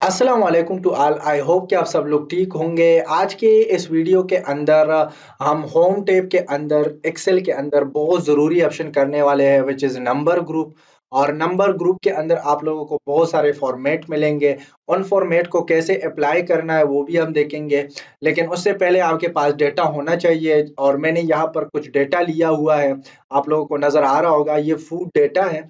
अस्सलाम वालेकुम to all. I hope कि आप सब लोग ठीक होंगे। आज के इस वीडियो के अंदर हम होम टैब के अंदर एक्सेल के अंदर बहुत ज़रूरी ऑप्शन करने वाले हैं विच इज़ नंबर ग्रुप। और नंबर ग्रुप के अंदर आप लोगों को बहुत सारे फॉर्मेट मिलेंगे। उन फॉर्मेट को कैसे अप्लाई करना है वो भी हम देखेंगे, लेकिन उससे पहले आपके पास डेटा होना चाहिए। और मैंने यहाँ पर कुछ डेटा लिया हुआ है, आप लोगों को नज़र आ रहा होगा, ये फूड डेटा है।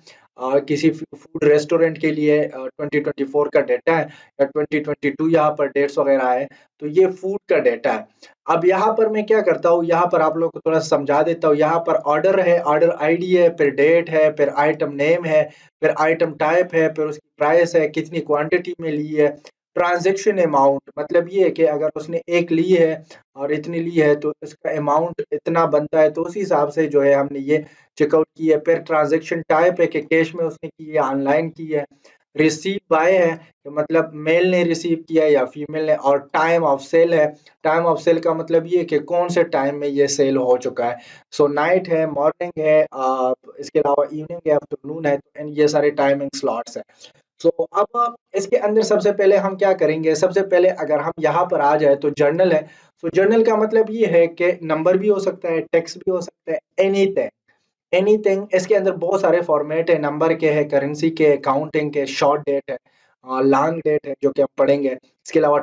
किसी फूड रेस्टोरेंट के लिए 2024 का डेटा है, या 2022 यहाँ पर डेट्स वगैरह है। तो ये फूड का डेटा है। अब यहाँ पर मैं क्या करता हूँ, यहाँ पर आप लोग को थोड़ा समझा देता हूँ। यहाँ पर ऑर्डर है, ऑर्डर आईडी है, फिर डेट है, फिर आइटम नेम है, फिर आइटम टाइप है, फिर उसकी प्राइस है, कितनी क्वांटिटी में ली है, ट्रांजैक्शन अमाउंट, मतलब ये है कि अगर उसने एक ली है और इतनी ली है तो इसका अमाउंट इतना बनता है, तो उसी हिसाब से जो है हमने ये चेकआउट की है। फिर ट्रांजैक्शन टाइप है कि कैश में उसने की है, ऑनलाइन की है। रिसीव बाय है कि मतलब मेल ने रिसीव किया या फीमेल ने। और टाइम ऑफ सेल है। टाइम ऑफ सेल का मतलब ये है कि कौन से टाइम में ये सेल हो चुका है। सो नाइट है, मॉर्निंग है, इसके अलावा इवनिंग है, आफ्टरनून है, एंड ये सारे टाइमिंग स्लॉट्स है। सो अब इसके अंदर सबसे पहले हम क्या करेंगे, सबसे पहले अगर हम यहाँ पर आ जाए तो जर्नल है। सो जर्नल का मतलब ये है कि नंबर भी हो सकता है, टेक्स्ट भी हो सकता है, एनीथिंग एनीथिंग। इसके अंदर बहुत सारे फॉर्मेट है, नंबर के है, करेंसी के, काउंटिंग के, शॉर्ट डेट है, लॉन्ग डेट है जो कि हम पढ़ेंगे। इसके अलावा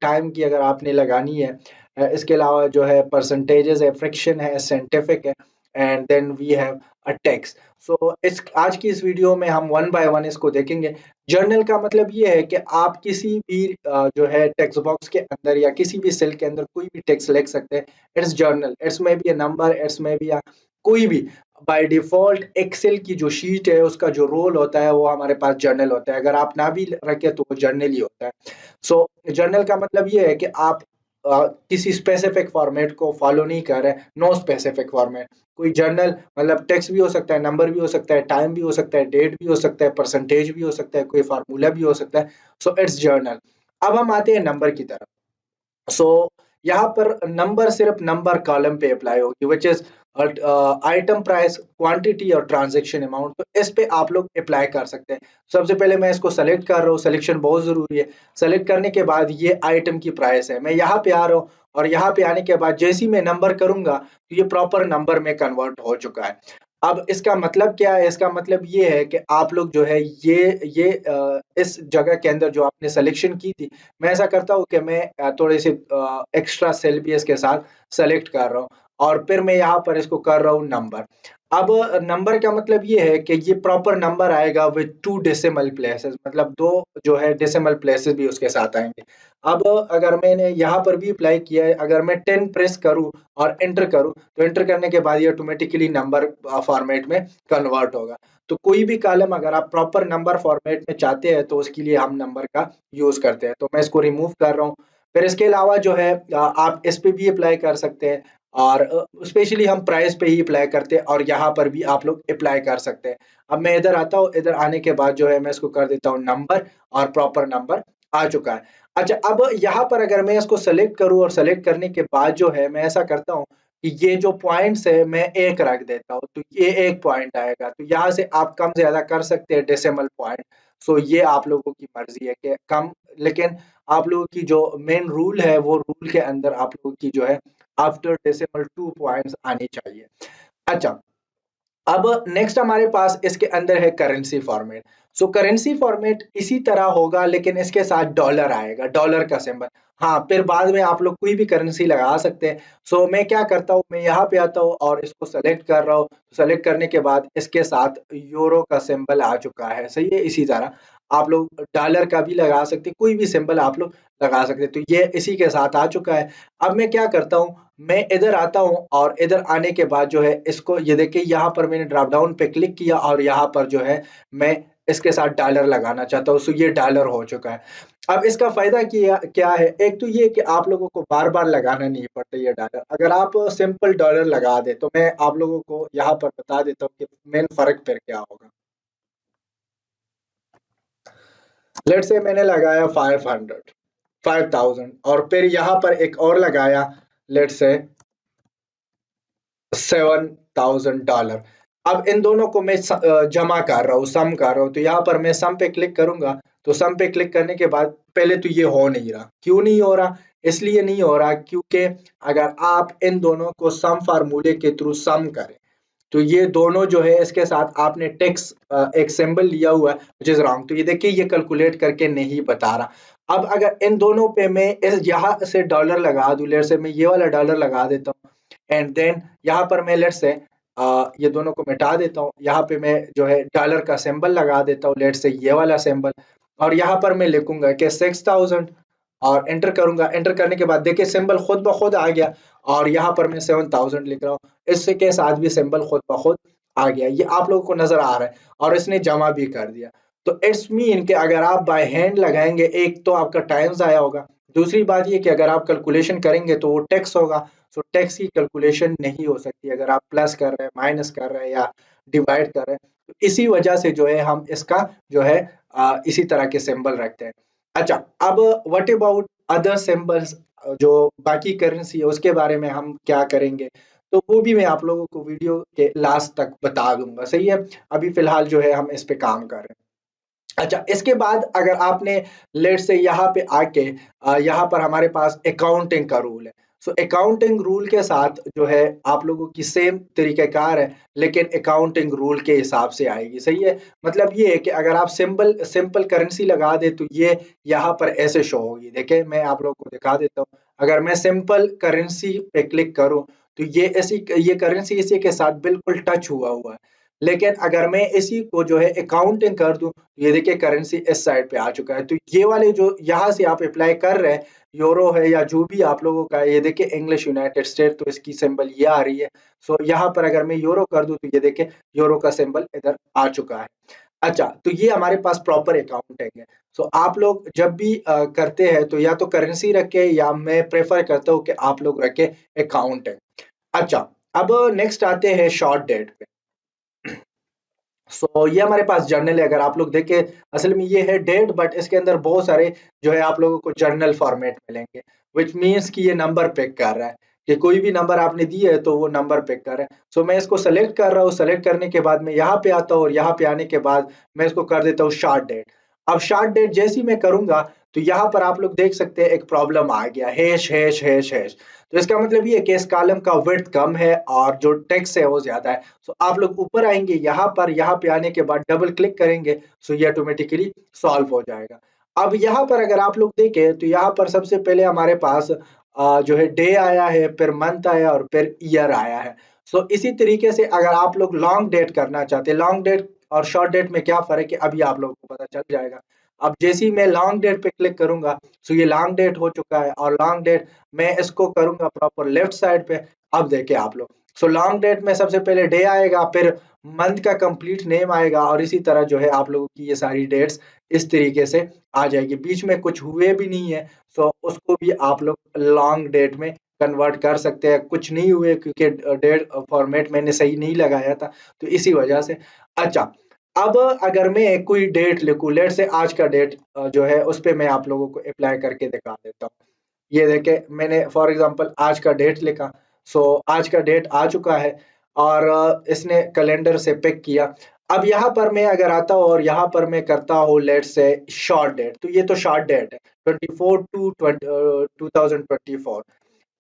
टाइम की अगर आपने लगानी है। इसके अलावा जो है परसेंटेजेस है, फ्रैक्शन है, साइंटिफिक है, and then we have a text. So इस आज की इस वीडियो में हम वन बाय वन इसको देखेंगे। जर्नल का मतलब ये है कि आप किसी भी जो है टेक्स्ट बॉक्स के अंदर या किसी भी सेल के अंदर कोई भी टेक्स्ट लिख सकते हैं। इट्स जर्नल, इट्स में बी अ नंबर, इट्स में बी अ कोई भी। बाय डिफॉल्ट एक्सेल की जो शीट है उसका जो रोल होता है वो हमारे पास जर्नल होता है। अगर आप ना भी रखे तो वो जर्नल ही होता है। सो जर्नल का मतलब ये है कि आप किसी स्पेसिफिक फॉर्मेट को फॉलो नहीं कर रहे, नो स्पेसिफिक फॉर्मेट। कोई जर्नल मतलब टेक्स्ट भी हो सकता है, नंबर भी हो सकता है, टाइम भी हो सकता है, डेट भी हो सकता है, परसेंटेज भी हो सकता है, कोई फार्मूला भी हो सकता है। So it's journal. अब हम आते हैं नंबर की तरफ। सो यहाँ पर नंबर सिर्फ नंबर कॉलम पे अप्लाई होगी which is item price, quantity और ट्रांजैक्शन अमाउंट। तो इस पे आप लोग अप्लाई कर सकते हैं। सबसे पहले मैं इसको सेलेक्ट कर रहा हूँ, सिलेक्शन बहुत जरूरी है। सेलेक्ट करने के बाद ये आइटम की प्राइस है, मैं यहाँ पे आ रहा हूँ। और यहाँ पे आने के बाद जैसे ही मैं नंबर करूंगा तो ये प्रॉपर नंबर में कन्वर्ट हो चुका है। अब इसका मतलब क्या है, इसका मतलब ये है कि आप लोग जो है इस जगह के अंदर जो आपने सिलेक्शन की थी, मैं ऐसा करता हूँ कि मैं थोड़े से एक्स्ट्रा सेल भी इसके साथ सेलेक्ट कर रहा हूँ। और फिर मैं यहाँ पर इसको कर रहा हूँ नंबर। अब नंबर का मतलब ये है कि ये प्रॉपर नंबर आएगा विद 2 डेसिमल प्लेसेस, मतलब 2 जो है डेसिमल प्लेसेस भी उसके साथ आएंगे। अब अगर मैंने यहाँ पर भी अप्लाई किया है, अगर मैं 10 प्रेस करूँ और एंटर करूँ तो एंटर करने के बाद ये ऑटोमेटिकली नंबर फॉर्मेट में कन्वर्ट होगा। तो कोई भी कॉलम अगर आप प्रॉपर नंबर फॉर्मेट में चाहते हैं तो उसके लिए हम नंबर का यूज करते हैं। तो मैं इसको रिमूव कर रहा हूँ। फिर इसके अलावा जो है आप इस पे भी अप्लाई कर सकते हैं। और स्पेशली हम प्राइस पे ही अप्लाई करते हैं, और यहाँ पर भी आप लोग अप्लाई कर सकते हैं। अब मैं इधर आता हूँ, इधर आने के बाद जो है मैं इसको कर देता हूँ नंबर, और प्रॉपर नंबर आ चुका है। अच्छा, अब यहाँ पर अगर मैं इसको सेलेक्ट करूँ और सेलेक्ट करने के बाद जो है मैं ऐसा करता हूँ कि ये जो पॉइंट्स है मैं एक रख देता हूँ, तो ये एक पॉइंट आएगा। तो यहाँ से आप कम ज्यादा कर सकते हैं डेसिमल पॉइंट। सो ये आप लोगों की मर्जी है कि कम, लेकिन आप लोगों की जो मेन रूल है वो रूल के अंदर आप लोगों की जो है आफ्टर डेसिमल 2 पॉइंट्स आनी चाहिए। अच्छा, अब नेक्स्ट हमारे पास इसके अंदर है करेंसी फॉर्मेट। सो करेंसी फॉर्मेट इसी तरह होगा, लेकिन इसके साथ डॉलर आएगा, डॉलर का सिंबल। हाँ, फिर बाद में आप लोग कोई भी करेंसी लगा सकते हैं। सो मैं क्या करता हूँ, मैं यहाँ पे आता हूँ और इसको सेलेक्ट कर रहा हूँ। सेलेक्ट करने के बाद इसके साथ यूरो का सिंबल आ चुका है, सही है। इसी तरह आप लोग डॉलर का भी लगा सकते हैं, कोई भी सिंबल आप लोग लगा सकते हैं। तो ये इसी के साथ आ चुका है। अब मैं क्या करता हूँ, मैं इधर आता हूँ और इधर आने के बाद जो है इसको, ये देखिए यहाँ पर मैंने ड्रॉप डाउन पे क्लिक किया और यहाँ पर जो है मैं इसके साथ डॉलर लगाना चाहता हूँ। सो ये डॉलर हो चुका है। अब इसका फायदा क्या क्या है, एक तो ये कि आप लोगों को बार बार लगाना नहीं पड़ता ये डॉलर। अगर आप सिंपल डॉलर लगा दे तो मैं आप लोगों को यहाँ पर बता देता हूँ कि मेन फर्क फिर क्या होगा। लेट से मैंने लगाया 500, 5000, और फिर यहाँ पर एक और लगाया, लेट से $7,000। अब इन दोनों को मैं जमा कर रहा हूँ, सम कर रहा हूँ। तो यहाँ पर मैं सम पे क्लिक करूंगा तो सम पे क्लिक करने के बाद पहले तो ये हो नहीं रहा। क्यों नहीं हो रहा? इसलिए नहीं हो रहा क्योंकि अगर आप इन दोनों को सम फार्मूले के थ्रू सम करें तो ये दोनों जो है इसके साथ आपने टेक्स एक सिंबल लिया हुआ है विच इज रॉन्ग। तो ये देखिए ये कैलकुलेट करके नहीं बता रहा। अब अगर इन दोनों पे मैं इस यहाँ से डॉलर लगा दूं, लेट से मैं ये वाला डॉलर लगा देता हूँ एंड देन यहाँ पर मैं लेट से ये दोनों को मिटा देता हूँ, यहाँ पे मैं जो है डॉलर का सिंबल लगा देता हूँ, लेट से ये वाला सिंबल, और यहाँ पर मैं लिखूंगा कि 6000 और एंटर करूंगा। एंटर करने के बाद देखिए सिंबल खुद ब खुद आ गया और यहाँ पर मैं 7000 लिख रहा हूँ, इसके साथ भी सिंबल खुद ब खुद आ गया। ये आप लोगों को नजर आ रहा है और इसने जमा भी कर दिया। तो इट्स मीन कि अगर आप बाय हैंड लगाएंगे एक तो आपका टाइम जाया होगा, दूसरी बात ये कि अगर आप कैलकुलेशन करेंगे तो वो टैक्स होगा। सो टैक्स की कैलकुलेशन नहीं हो सकती अगर आप प्लस कर रहे हैं, माइनस कर रहे हैं या डिवाइड कर रहे हैं। तो इसी वजह से जो है हम इसका जो है इसी तरह के सिंबल रखते हैं। अच्छा, अब व्हाट अबाउट अदर सिंबल्स, जो बाकी करेंसी है उसके बारे में हम क्या करेंगे, तो वो भी मैं आप लोगों को वीडियो के लास्ट तक बता दूंगा। सही है, अभी फिलहाल जो है हम इस पे काम कर रहे हैं। अच्छा, इसके बाद अगर आपने लेट से यहाँ पे आके यहाँ पर हमारे पास अकाउंटिंग का रूल है। सो अकाउंटिंग रूल के साथ जो है आप लोगों की सेम तरीक़ेकार है, लेकिन अकाउंटिंग रूल के हिसाब से आएगी। सही है, मतलब ये है कि अगर आप सिंपल करेंसी लगा दे तो ये यहाँ पर ऐसे शो होगी। देखिए मैं आप लोगों को दिखा देता हूँ। अगर मैं सिंपल करेंसी पे क्लिक करूँ तो ये करेंसी इसी के साथ बिल्कुल टच हुआ हुआ है। लेकिन अगर मैं इसी को जो है अकाउंटिंग कर दूं, ये देखिए करेंसी इस साइड पे आ चुका है। तो ये वाले जो यहाँ से आप अप्लाई कर रहे हैं, यूरो है या जो भी आप लोगों का है, ये देखिए इंग्लिश यूनाइटेड स्टेट, तो इसकी सिंबल ये आ रही है। सो यहाँ पर अगर मैं यूरो कर दूं तो ये देखिए यूरो का सिंबल इधर आ चुका है। अच्छा, तो ये हमारे पास प्रॉपर अकाउंटिंग है। सो आप लोग जब भी करते हैं तो या तो करेंसी रखे या मैं प्रेफर करता हूँ कि आप लोग रखे अकाउंटिंग। अच्छा, अब नेक्स्ट आते हैं शॉर्ट डेट पे। ये हमारे पास जर्नल है। अगर आप लोग देखें, असल में ये है डेट, बट इसके अंदर बहुत सारे जो है आप लोगों को जर्नल फॉर्मेट मिलेंगे, विच मीन्स कि ये नंबर पिक कर रहा है कि कोई भी नंबर आपने दिए है तो वो नंबर पिक कर रहा है। मैं इसको सेलेक्ट कर रहा हूँ। सेलेक्ट करने के बाद मैं यहाँ पे आता हूँ और यहाँ पे आने के बाद मैं इसको कर देता हूँ शॉर्ट डेट। अब शॉर्ट डेट जैसी मैं करूंगा तो यहाँ पर आप लोग देख सकते हैं एक प्रॉब्लम आ गया, हैश हैश हैश हैश। तो इसका मतलब ये है कि इस कॉलम का विड्थ कम है और जो टेक्स्ट है वो ज्यादा है। आप लोग ऊपर आएंगे, यहाँ पे आने के बाद डबल क्लिक करेंगे, ये ऑटोमेटिकली सॉल्व हो जाएगा। अब यहाँ पर अगर आप लोग देखें तो यहाँ पर सबसे पहले हमारे पास जो है डे आया है, फिर मंथ आया और फिर ईयर आया है। इसी तरीके से अगर आप लोग लॉन्ग डेट करना चाहते हैं, लॉन्ग डेट और शॉर्ट डेट में क्या फर्क है अभी आप लोगों को पता चल जाएगा। अब जैसे ही मैं लॉन्ग डेट पे क्लिक करूंगा ये लॉन्ग डेट हो चुका है, और लॉन्ग डेट मैं इसको करूंगा प्रॉपर लेफ्ट साइड पे। अब देखें आप लोग, लॉन्ग डेट में सबसे पहले डे आएगा, फिर मंथ का कंप्लीट नेम आएगा, और इसी तरह जो है आप लोगों की ये सारी डेट्स इस तरीके से आ जाएगी। बीच में कुछ हुए भी नहीं है उसको भी आप लोग लॉन्ग डेट में कन्वर्ट कर सकते हैं। कुछ नहीं हुए क्योंकि डेट फॉर्मेट मैंने सही नहीं लगाया था, तो इसी वजह से। अच्छा, अब अगर मैं कोई डेट लिखूं, लेट से आज का डेट जो है उस पे मैं आप लोगों को अप्लाई करके दिखा देता हूँ। ये देखे मैंने फॉर एग्जांपल आज का डेट लिखा। आज का डेट आ चुका है और इसने कैलेंडर से पिक किया। अब यहाँ पर मैं अगर आता हूँ और यहाँ पर मैं करता हूँ लेट से शॉर्ट डेट, तो ये तो शॉर्ट डेट है 24/2/2024।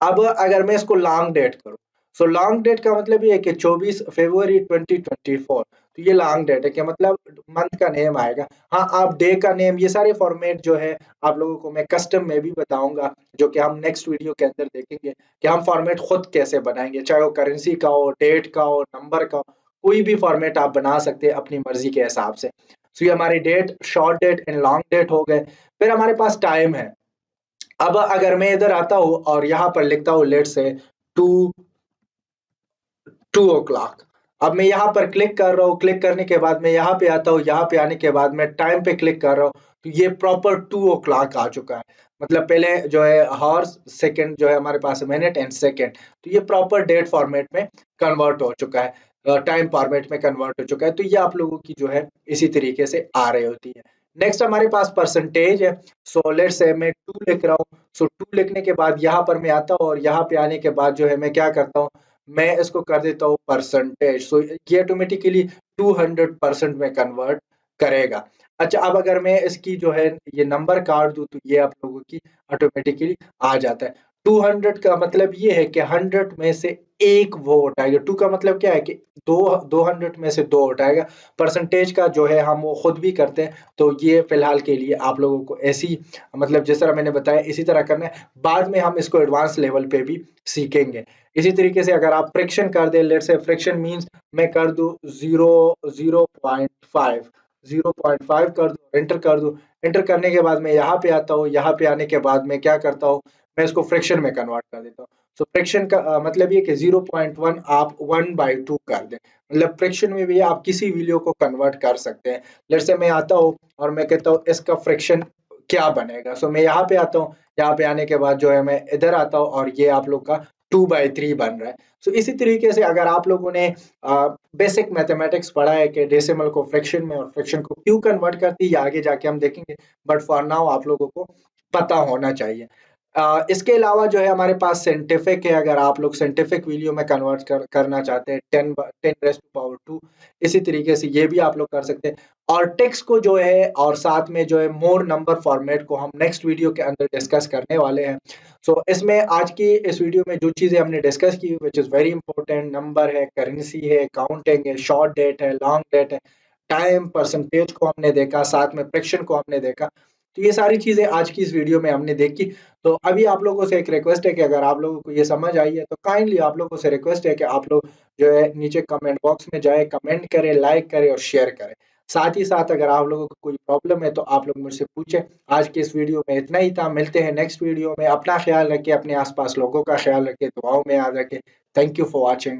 अब अगर मैं इसको लॉन्ग डेट करूं, लॉन्ग डेट का मतलब ये है कि 24 फरवरी 2024। तो ये लॉन्ग डेट है, कि मतलब मंथ का नेम आएगा। हाँ, आप डे का नेम, ये सारे फॉर्मेट जो है आप लोगों को मैं कस्टम में भी बताऊंगा, जो कि हम नेक्स्ट वीडियो के अंदर देखेंगे कि हम फॉर्मेट खुद कैसे बनाएंगे, चाहे वो करेंसी का हो, डेट का हो, नंबर का हो, कोई भी फॉर्मेट आप बना सकते हैं अपनी मर्जी के हिसाब से। ये हमारी date, short date and long date हो गए। फिर हमारे पास टाइम है। अब अगर मैं इधर आता हूँ और यहाँ पर लिखता हूँ लेट से 2 o'clock। अब मैं यहाँ पर क्लिक कर रहा हूँ, क्लिक करने के बाद मैं यहाँ पे आता हूँ, यहाँ पे आने के बाद मैं टाइम पे क्लिक कर रहा हूँ, तो ये प्रॉपर 2 o'clock आ चुका है। मतलब पहले जो है हॉर्स, सेकंड जो है हमारे पास मिनट एंड सेकंड, तो ये प्रॉपर डेट फॉर्मेट में कन्वर्ट हो चुका है, टाइम फॉर्मेट में कन्वर्ट हो चुका है। तो ये आप लोगों की जो है इसी तरीके से आ रही होती है। नेक्स्ट हमारे पास परसेंटेज है। लेट्स से मैं 2 लिख रहा हूँ। 2 लिखने के बाद यहाँ पर मैं आता हूँ और यहाँ पे आने के बाद जो है मैं क्या करता हूँ, मैं इसको कर देता हूँ परसेंटेज। ये ऑटोमेटिकली 200% में कन्वर्ट करेगा। अच्छा, अब अगर मैं इसकी जो है ये नंबर काट दूं तो ये आप लोगों की ऑटोमेटिकली आ जाता है। 200 का मतलब ये है कि 100 में से एक वोट आएगा। 2 का मतलब क्या है कि दो 200 में से 2 वोट आएगा। परसेंटेज का जो है हम वो खुद भी करते हैं, तो ये फिलहाल के लिए आप लोगों को ऐसी मतलब जिस तरह मैंने बताया इसी तरह करना है। बाद में हम इसको एडवांस लेवल पे भी सीखेंगे। इसी तरीके से अगर आप फ्रैक्शन कर दें, लेट्स से फ्रैक्शन मींस मैं कर दूं 0.5 0.5 कर दूं, एंटर कर दूं। एंटर करने के बाद मैं यहाँ पे आता हूँ। यहाँ पे आने के बाद मैं क्या करता हूँ, मैं इसको फ्रैक्शन में कन्वर्ट कर देता हूँ। सो फ्रैक्शन का मतलब ये कि 0.1 आप 1/2 कर दें। मतलब फ्रैक्शन में भी आप किसी वैल्यू को कन्वर्ट कर सकते हैं। लेट्स से मैं आता हूँ और मैं कहता हूँ इसका फ्रैक्शन क्या बनेगा। सो मैं यहाँ पे आता हूँ। यहाँ पे आने के बाद जो है मैं इधर आता हूँ और ये आप लोग का 2/3 बन रहा है। सो इसी तरीके से अगर आप लोगों ने बेसिक मैथमेटिक्स पढ़ा है कि डेसिमल को फ्रैक्शन में और फ्रैक्शन को क्यों कन्वर्ट करती है, ये आगे जाके हम देखेंगे। बट फॉर नाउ आप लोगों को पता होना चाहिए। इसके अलावा जो है हमारे पास साइंटिफिक है। अगर आप लोग साइंटिफिक वैल्यू में कन्वर्ट करना चाहते हैं 10 रेज़ टू पावर 2, इसी तरीके से ये भी आप लोग कर सकते हैं। और टेक्स्ट को जो है और साथ में जो है मोर नंबर फॉर्मेट को हम नेक्स्ट वीडियो के अंदर डिस्कस करने वाले हैं। सो इसमें आज की इस वीडियो में जो चीजें हमने डिस्कस की which is very important, number है, करेंसी है, काउंटिंग है, शॉर्ट डेट है, लॉन्ग डेट है, टाइम, परसेंटेज को हमने देखा, साथ में फ्रैक्शन को हमने देखा। तो ये सारी चीजें आज की इस वीडियो में हमने देखी। तो अभी आप लोगों से एक रिक्वेस्ट है कि अगर आप लोगों को ये समझ आई है तो काइंडली आप लोगों से रिक्वेस्ट है कि आप लोग जो है नीचे कमेंट बॉक्स में जाए, कमेंट करें, लाइक करें और शेयर करें। साथ ही साथ अगर आप लोगों को कोई प्रॉब्लम है तो आप लोग मुझसे पूछें। आज के इस वीडियो में इतना ही था। मिलते हैं नेक्स्ट वीडियो में। अपना ख्याल रखें, अपने आसपास लोगों का ख्याल रखें, दुआओं में याद रखें। Thank you for watching.